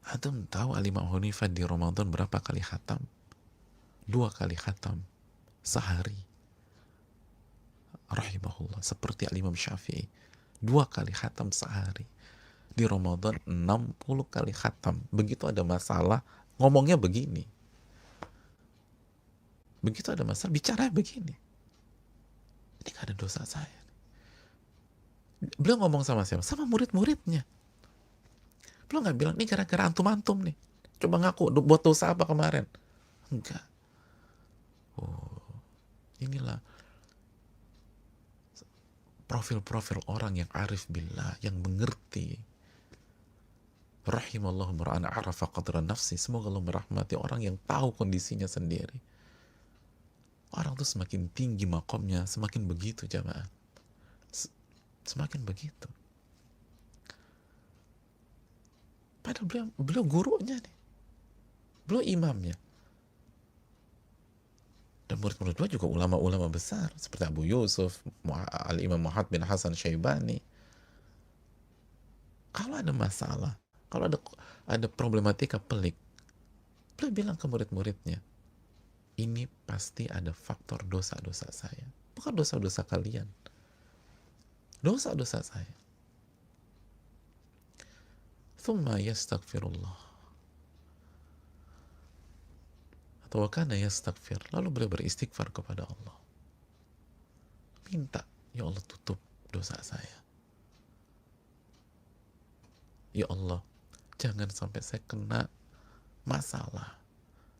Antum tahu Al-Imam Hanifah di Ramadan berapa kali khatam? 2 kali khatam sehari, rahimahullah. Seperti Al-Imam Syafi'i, 2 kali khatam sehari. Di Ramadan 60 kali khatam. Begitu ada masalah, ngomongnya begini. Begitu ada masalah, bicaranya begini. Ini gak ada dosa saya. Beliau ngomong sama siapa? Sama murid-muridnya. Beliau gak bilang, ini gara-gara antum-antum nih. Coba ngaku, buat dosa apa kemarin? Enggak. Oh, inilah profil-profil orang yang arif billah, yang mengerti. Rahimallahu mar'an arafa qadra nafsi. Semoga Allah merahmati orang yang tahu kondisinya sendiri. Orang tuh semakin tinggi makomnya, semakin begitu jamaah. Semakin begitu. Padahal beliau gurunya nih. Beliau imamnya. Dan murid-murid beliau juga ulama-ulama besar. Seperti Abu Yusuf, Al-Imam Muhammad bin Hasan Syaibani. Kalau ada masalah, kalau ada problematika pelik, beliau bilang ke murid-muridnya, ini pasti ada faktor dosa-dosa saya. Bukan dosa-dosa kalian. Dosa-dosa saya. Thumma yastaghfirullah. Atau wakana yastaghfir. Lalu beliau beristighfar kepada Allah. Minta, ya Allah tutup dosa saya. Ya Allah, jangan sampai saya kena masalah,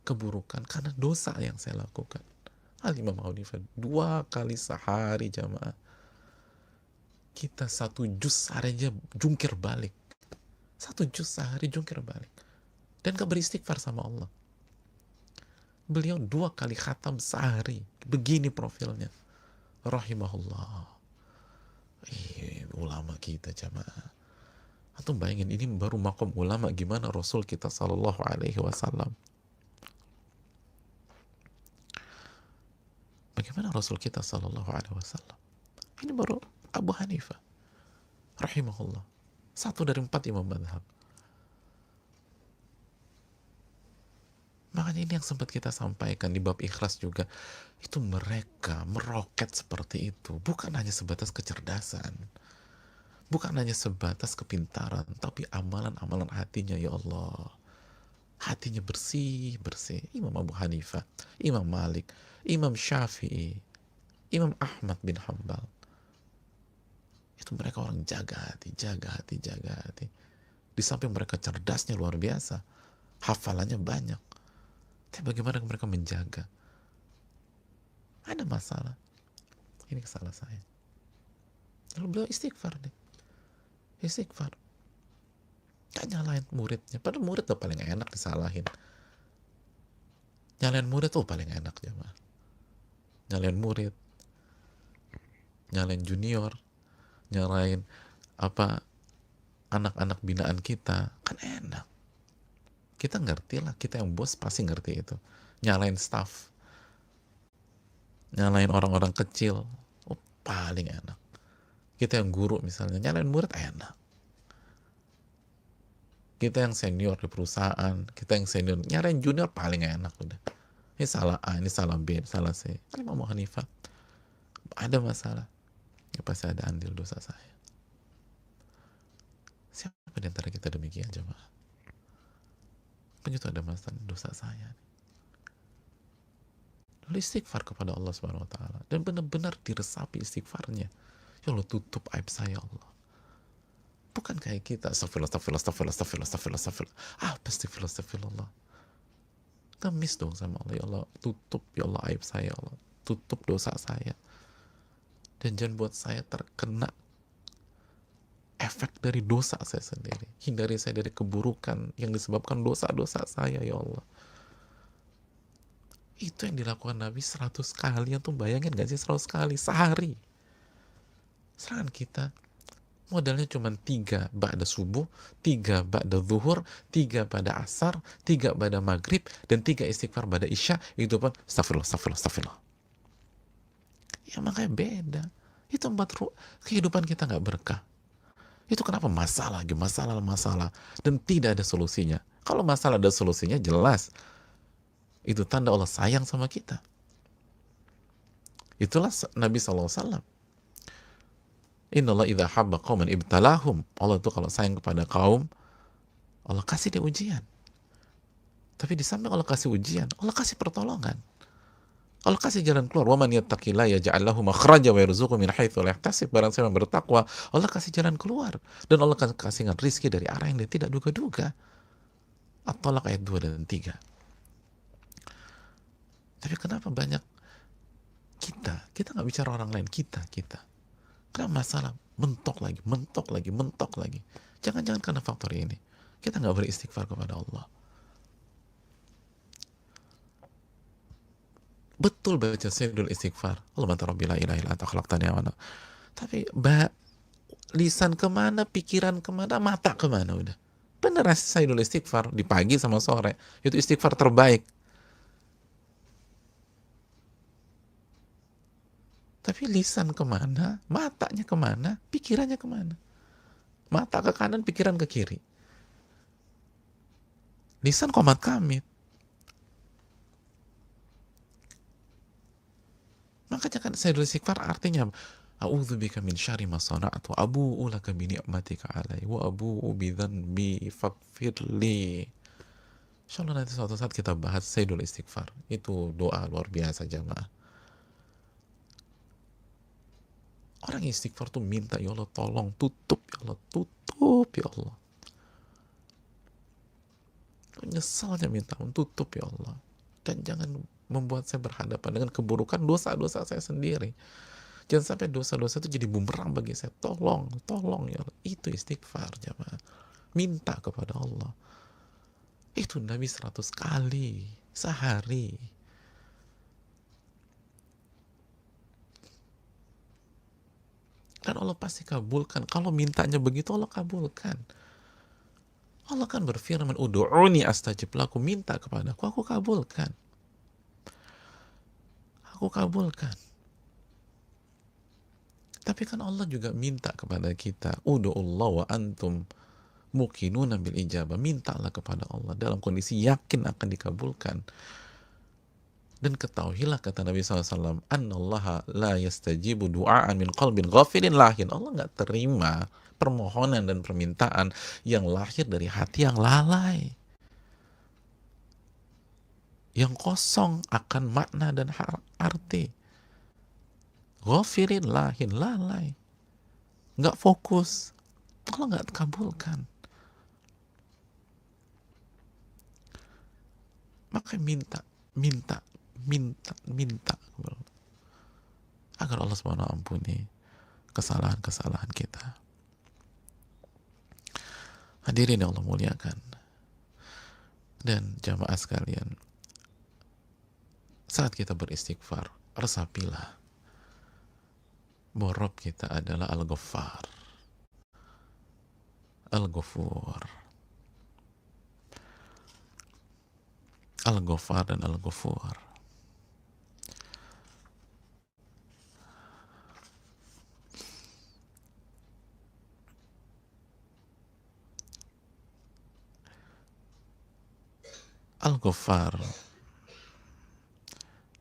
keburukan karena dosa yang saya lakukan. Al-Imam Hanifah 2 kali sehari jamaah. Kita 1 juz sehari aja jungkir balik. 1 juz sehari jungkir balik. Dan gak beristighfar sama Allah. Beliau 2 kali khatam sehari. Begini profilnya. Rahimahullah. Ulama kita jamaah. Atau bayangin, ini baru makom ulama, gimana Rasul kita sallallahu alaihi wasallam. Bagaimana Rasul kita sallallahu alaihi wasallam. Ini baru Abu Hanifah rahimahullah, 1 dari 4 imam madhab. Makanya ini yang sempat kita sampaikan di bab ikhlas juga, itu mereka meroket seperti itu, bukan hanya sebatas kecerdasan, bukan hanya sebatas kepintaran, tapi amalan-amalan hatinya. Ya Allah, hatinya bersih. Imam Abu Hanifah, Imam Malik, Imam Syafi'i, Imam Ahmad bin Hambal, itu mereka orang jaga hati. Di samping mereka cerdasnya luar biasa, hafalannya banyak, tapi bagaimana mereka menjaga? Ada masalah, ini salah saya. Lalu beliau istighfar deh. Istighfar. Gak nyalain muridnya. Padahal murid tuh paling enak disalahin. Nyalain murid tuh paling enak jemaah. Nyalain murid, nyalain junior, nyalain anak-anak binaan kita, kan enak. Kita ngerti lah, kita yang bos pasti ngerti itu. Nyalain staff, nyalain orang-orang kecil, paling enak. Kita yang guru misalnya, nyalain murid enak. Kita yang senior di perusahaan, kita yang senior, nyalain junior paling enak udah. Ini salah A, ini salah B, salah C. Kan Imam Abu Hanifah, ada masalah, ya pasti ada andil dosa saya. Siapa di antara kita demikian jemaah? Begitu ada masalah dosa saya, lalu istighfar kepada Allah Subhanahu Wa Taala, dan benar-benar diresapi istighfarnya. Ya Allah, tutup aib saya Allah. Bukan kayak kita astagfirullah. Astagfirullah. Ngemis dong sama Allah. Ya Allah, tutup ya Allah aib saya, ya Allah, tutup dosa saya, dan jangan buat saya terkena efek dari dosa saya sendiri. Hindari saya dari keburukan yang disebabkan dosa-dosa saya, ya Allah. Itu yang dilakukan Nabi 100 kali. Antum bayangin gak sih 100 kali sehari? Serangan kita modalnya cuma 3 ba'da subuh, 3 ba'da zuhur, 3 pada asar, 3 pada maghrib, dan 3 istighfar pada isya. Itu pun astagfirullah. Ya makanya beda. Itu membuat kehidupan kita gak berkah. Itu kenapa masalah, dan tidak ada solusinya. Kalau masalah ada solusinya jelas, itu tanda Allah sayang sama kita. Itulah Nabi SAW. Innallah idha habba qawman ibtalahum. Allah itu kalau sayang kepada kaum, Allah kasih dia ujian. Tapi di samping Allah kasih ujian, Allah kasih pertolongan. Allah kasih jalan keluar. Wa man yattaqillah yaj'al lahu makhraja wa yarzuqhu min haitsu la yahtasib. Barang siapa yang bertakwa, Allah kasih jalan keluar dan Allah kasihkan rizki dari arah yang dia tidak duga-duga. At-Talaq ayat 2 dan 3. Tapi kenapa banyak kita nggak bicara orang lain, kita. Kenapa masalah mentok lagi. Jangan-jangan karena faktor ini. Kita nggak beristighfar kepada Allah. Betul baca sayyidul istighfar. Allahumma anta rabbi la ilaha illa anta khalaqtani wa ana. Tapi lisan kemana, pikiran kemana, mata kemana udah. Bener sayyidul istighfar di pagi sama sore. Itu istighfar terbaik. Tapi lisan kemana, matanya kemana, pikirannya kemana. Mata ke kanan, pikiran ke kiri. Lisan qomat kamit. Makanya kan sayyidul istighfar artinya a'udzubika min syarri ma sana'tu wa abu'u laka bi ni'matika 'alai wa abu'u bi dzanbi faghfirli. Insyaallah nanti suatu saat kita bahas sayyidul istighfar. Itu doa luar biasa jamaah. Orang istighfar tuh minta, ya Allah tolong tutup, ya Allah tutup, ya Allah. Nyesalnya minta tutup, ya Allah. Dan jangan membuat saya berhadapan dengan keburukan dosa-dosa saya sendiri. Jangan sampai dosa-dosa itu jadi bumerang bagi saya. Tolong ya Allah. Itu istighfar jamaah. Minta kepada Allah. Itu Nabi 100 kali sehari. Dan Allah pasti kabulkan. Kalau mintanya begitu, Allah kabulkan. Allah kan berfirman, ud'uni astajib lakum, minta kepadaku, aku kabulkan. Aku kabulkan. Tapi kan Allah juga minta kepada kita, ud'ullah wa antum muqinuna bil ijabah. Mintalah kepada Allah dalam kondisi yakin akan dikabulkan. Dan ketahuilah kata Nabi SAW, annallaha la yastajibu du'aan min qalbin ghafilin lahin. Allah nggak terima permohonan dan permintaan yang lahir dari hati yang lalai, yang kosong akan makna dan arti. Ghafilin lahin, lalai, nggak fokus. Allah nggak kabulkan. Maka minta agar Allah SWT ampuni kesalahan-kesalahan kita. Hadirin yang Allah muliakan dan jamaah sekalian, saat kita beristighfar, resapilah bahwa Rabb kita adalah Al-Ghaffar, Al-Ghafur, Al-Ghaffar dan Al-Ghafur. Al-Ghaffar,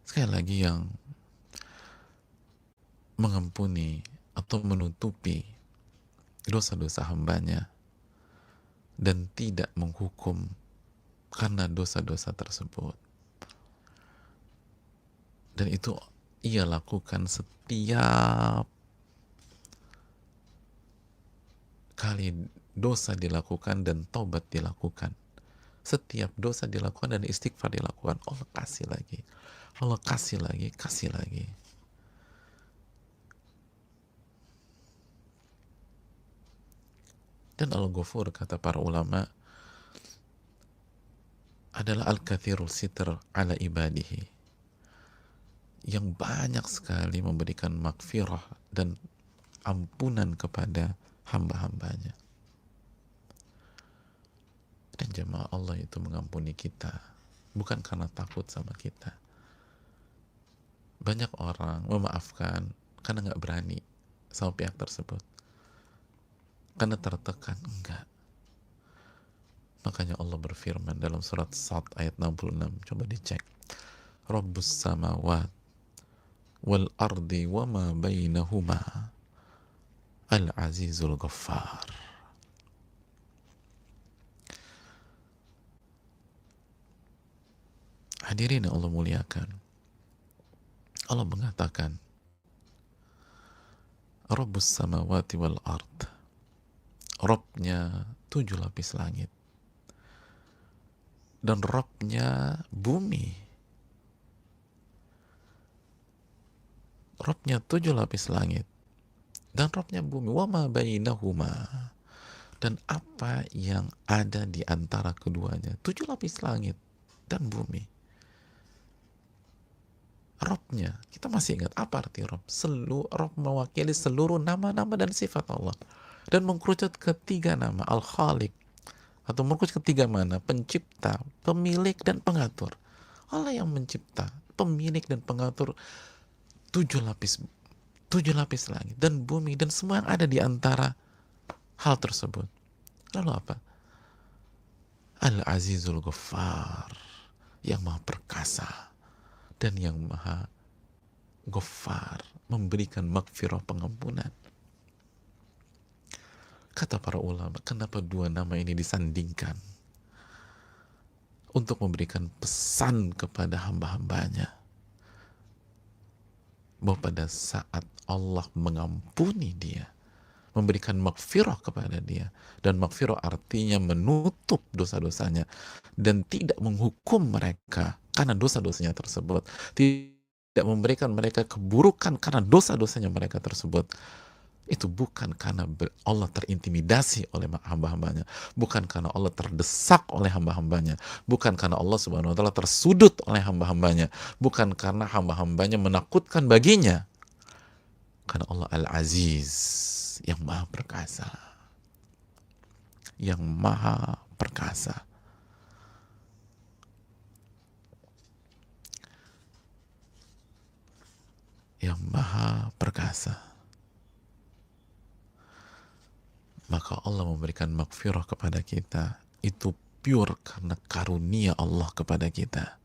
sekali lagi, yang mengampuni atau menutupi dosa-dosa hambanya dan tidak menghukum karena dosa-dosa tersebut. Dan itu ia lakukan setiap kali dosa dilakukan dan taubat dilakukan. Setiap dosa dilakukan dan istighfar dilakukan, Allah kasih lagi. Allah kasih lagi. Dan Al-Ghafur, kata para ulama, adalah Al-Kathirul Sitr ala ibadihi, yang banyak sekali memberikan maghfirah dan ampunan kepada hamba-hambanya. Dan jemaah, Allah itu mengampuni kita bukan karena takut sama kita. Banyak orang memaafkan karena nggak berani sama pihak tersebut, karena tertekan. Enggak. Makanya Allah berfirman dalam surat Sad ayat 66. Coba dicek. Rabbus samawat wal ardi wa ma bainahuma al-azizul ghaffar. Hadirin yang Allah muliakan, Allah mengatakan Rabbus samawati wal ard, Robnya 7 lapis langit dan Robnya bumi. Robnya 7 lapis langit dan Robnya bumi. Wa ma bainahuma, dan apa yang ada di antara keduanya. 7 lapis langit dan bumi. Robnya, kita masih ingat apa arti Rob? Rob mewakili seluruh nama-nama dan sifat Allah, dan mengkerucut ketiga nama, Al-Khaliq, atau mengkerucut ketiga mana? Pencipta, pemilik, dan pengatur. Allah yang mencipta, pemilik, dan pengatur 7 lapis langit dan bumi dan semua yang ada di antara hal tersebut. Lalu apa? Al-Azizul Ghaffar, yang maha perkasa dan yang maha Ghaffar, memberikan maghfirah, pengampunan. Kata para ulama, kenapa dua nama ini disandingkan? Untuk memberikan pesan kepada hamba-hambanya bahwa pada saat Allah mengampuni dia, memberikan maghfirah kepada dia, dan maghfirah artinya menutup dosa-dosanya dan tidak menghukum mereka karena dosa-dosanya tersebut, tidak memberikan mereka keburukan karena dosa-dosanya mereka tersebut. Itu bukan karena Allah terintimidasi oleh hamba-hambanya, bukan karena Allah terdesak oleh hamba-hambanya, bukan karena Allah subhanahu wa ta'ala tersudut oleh hamba-hambanya, bukan karena hamba-hambanya menakutkan baginya, karena Allah Al-Aziz, yang maha perkasa, yang maha perkasa. Yang maha perkasa. Maka Allah memberikan maghfirah kepada kita itu pure karena karunia Allah kepada kita,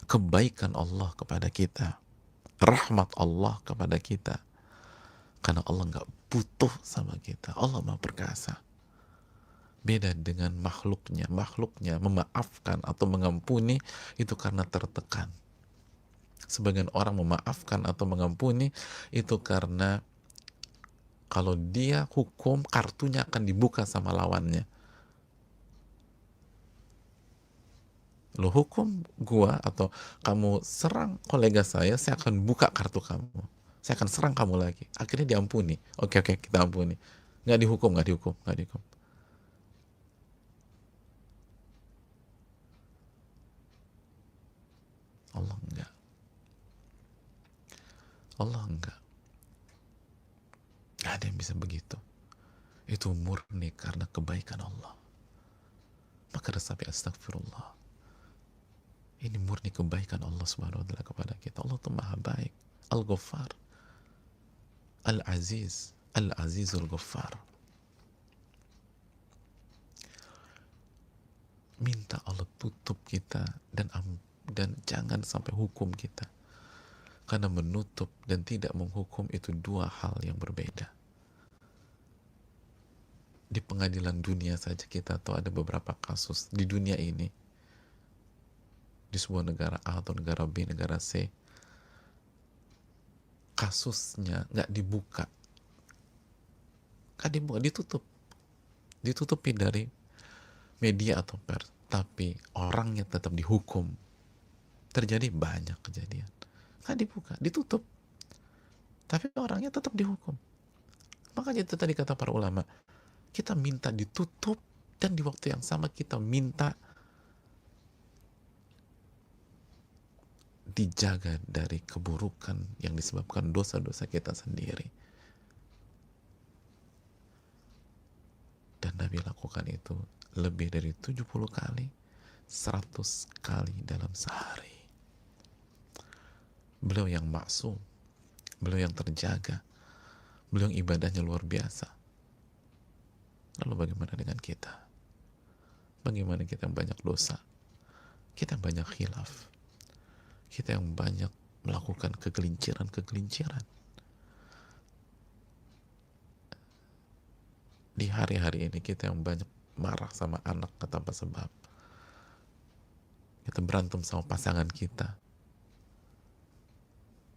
kebaikan Allah kepada kita, rahmat Allah kepada kita, karena Allah nggak butuh sama kita. Allah maha perkasa. Beda dengan makhluknya. Makhluknya memaafkan atau mengampuni itu karena tertekan. Sebagian orang memaafkan atau mengampuni itu karena kalau dia hukum, kartunya akan dibuka sama lawannya. Lo hukum gua atau kamu serang kolega saya akan buka kartu kamu. Saya akan serang kamu lagi. Akhirnya diampuni. Oke, kita ampuni. Nggak dihukum. Allah enggak. Nggak ada yang bisa begitu. Itu murni karena kebaikan Allah. Maka resapi astagfirullah. Ini murni kebaikan Allah subhanahu wa ta'ala kepada kita. Allah itu maha baik. Al-Ghaffar, Al-Aziz, Al-Azizul Ghaffar. Minta Allah tutup kita dan jangan sampai hukum kita. Karena menutup dan tidak menghukum itu dua hal yang berbeda. Di pengadilan dunia saja kita tahu ada beberapa kasus di dunia ini, di sebuah negara A atau negara B, negara C, kasusnya nggak dibuka, ditutupi dari media atau pers, tapi orangnya tetap dihukum. Terjadi banyak kejadian, nggak dibuka, ditutup, tapi orangnya tetap dihukum. Makanya itu tadi kata para ulama, kita minta ditutup dan di waktu yang sama kita minta dijaga dari keburukan yang disebabkan dosa-dosa kita sendiri. Dan Nabi lakukan itu lebih dari 70 kali, 100 kali dalam sehari. Beliau yang maksum, beliau yang terjaga, beliau yang ibadahnya luar biasa. Lalu bagaimana dengan kita? Bagaimana kita yang banyak dosa, kita yang banyak khilaf, kita yang banyak melakukan kegelinciran-kegelinciran. Di hari-hari ini kita yang banyak marah sama anak tanpa sebab. Kita berantem sama pasangan kita.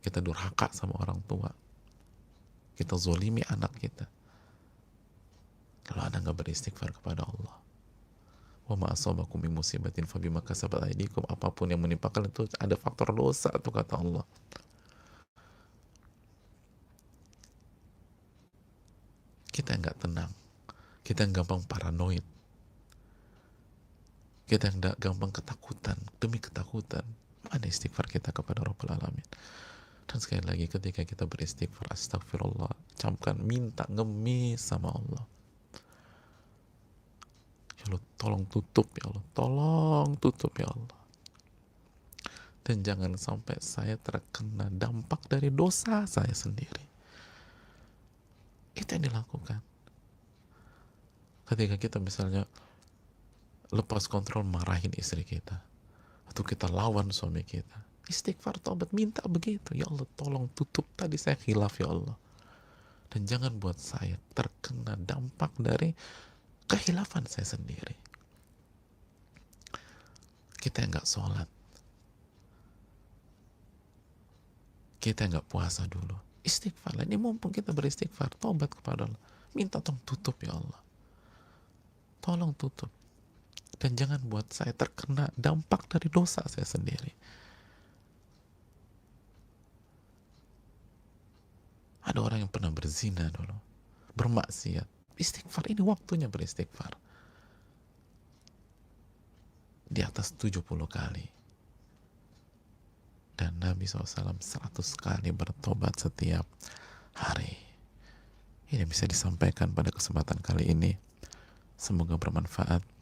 Kita durhaka sama orang tua. Kita zolimi anak kita. Lalu Anda nggak beristighfar kepada Allah. Wa ma asabakum min musibatin fabima kasabat aydikum. Apapun yang menimpa kalian itu ada faktor dosa tuh kata Allah. Kita nggak tenang. Kita yang gampang paranoid. Kita yang gampang ketakutan. Demi ketakutan, mana istighfar kita kepada Rabbul Alamin? Dan sekali lagi, ketika kita beristighfar, astagfirullah, camkan, minta, ngemis sama Allah. Ya Allah, tolong tutup ya Allah. Tolong tutup ya Allah. Dan jangan sampai saya terkena dampak dari dosa saya sendiri. Itu yang dilakukan. Ketika kita misalnya lepas kontrol marahin istri kita, atau kita lawan suami kita, istighfar, taubat, minta begitu. Ya Allah, tolong tutup tadi saya khilaf ya Allah. Dan jangan buat saya terkena dampak dari kehilafan saya sendiri. Kita yang gak sholat, kita yang gak puasa dulu, istighfar. Ini mumpung kita beristighfar, taubat kepada Allah, minta tolong tutup ya Allah. Tolong tutup. Dan jangan buat saya terkena dampak dari dosa saya sendiri. Ada orang yang pernah berzina dulu, bermaksiat, istighfar, ini waktunya beristighfar. Di atas 70 kali. Dan Nabi SAW 100 kali bertobat setiap hari. Ini bisa disampaikan pada kesempatan kali ini. Semoga bermanfaat.